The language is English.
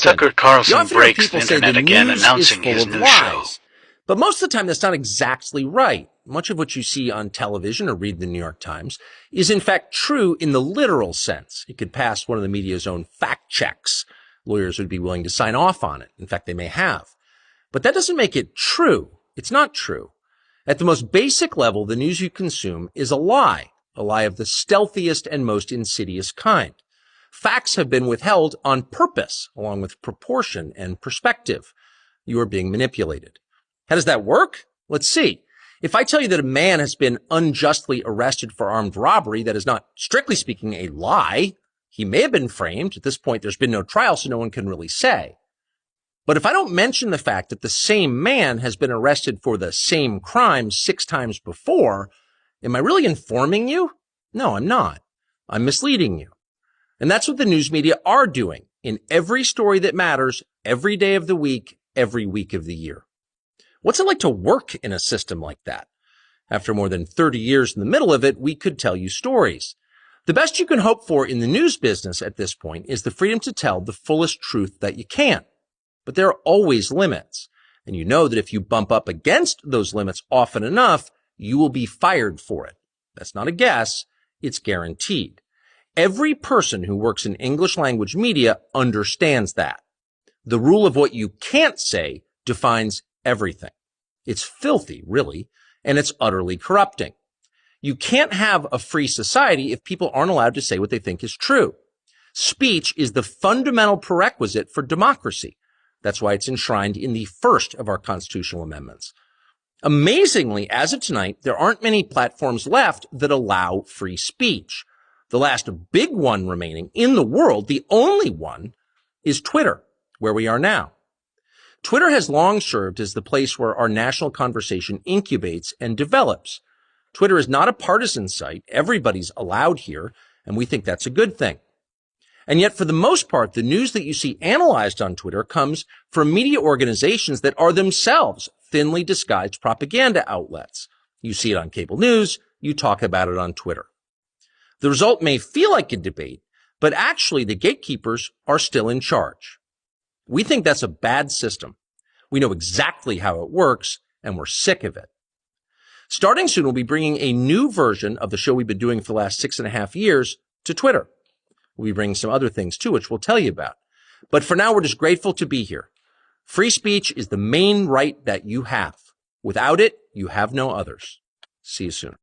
Tucker You Carlson often hear breaks the people say the internet again, news is announcing full his of new show. lies. But most of the time, that's not exactly right. Much of what you see on television or read in the New York Times is in fact true in the literal sense. It could pass one of the media's own fact checks. Lawyers would be willing to sign off on it. In fact, they may have. But that doesn't make it true. It's not true. At the most basic level, the news you consume is a lie of the stealthiest and most insidious kind. Facts have been withheld on purpose, along with proportion and perspective. You are being manipulated. How does that work? Let's see. If I tell you that a man has been unjustly arrested for armed robbery, that is not, strictly speaking, a lie. He may have been framed. At this point, there's been no trial, so no one can really say. But if I don't mention the fact that the same man has been arrested for the same crime 6 times before, am I really informing you? No, I'm not. I'm misleading you. And that's what the news media are doing in every story that matters, every day of the week, every week of the year. What's it like to work in a system like that? After more than 30 years in the middle of it, we could tell you stories. The best you can hope for in the news business at this point is the freedom to tell the fullest truth that you can. But there are always limits. And you know that if you bump up against those limits often enough, you will be fired for it. That's not a guess. It's guaranteed. Every person who works in English language media understands that. The rule of what you can't say defines everything. It's filthy, really, and it's utterly corrupting. You can't have a free society if people aren't allowed to say what they think is true. Speech is the fundamental prerequisite for democracy. That's why it's enshrined in the first of our constitutional amendments. Amazingly, as of tonight, there aren't many platforms left that allow free speech. The last big one remaining in the world, the only one, is Twitter, where we are now. Twitter has long served as the place where our national conversation incubates and develops. Twitter is not a partisan site. Everybody's allowed here, and we think that's a good thing. And yet, for the most part, the news that you see analyzed on Twitter comes from media organizations that are themselves thinly disguised propaganda outlets. You see it on cable news. You talk about it on Twitter. The result may feel like a debate, but actually the gatekeepers are still in charge. We think that's a bad system. We know exactly how it works, and we're sick of it. Starting soon, we'll be bringing a new version of the show we've been doing for the last 6.5 years to Twitter. We'll be bringing some other things too, which we'll tell you about. But for now, we're just grateful to be here. Free speech is the main right that you have. Without it, you have no others. See you soon.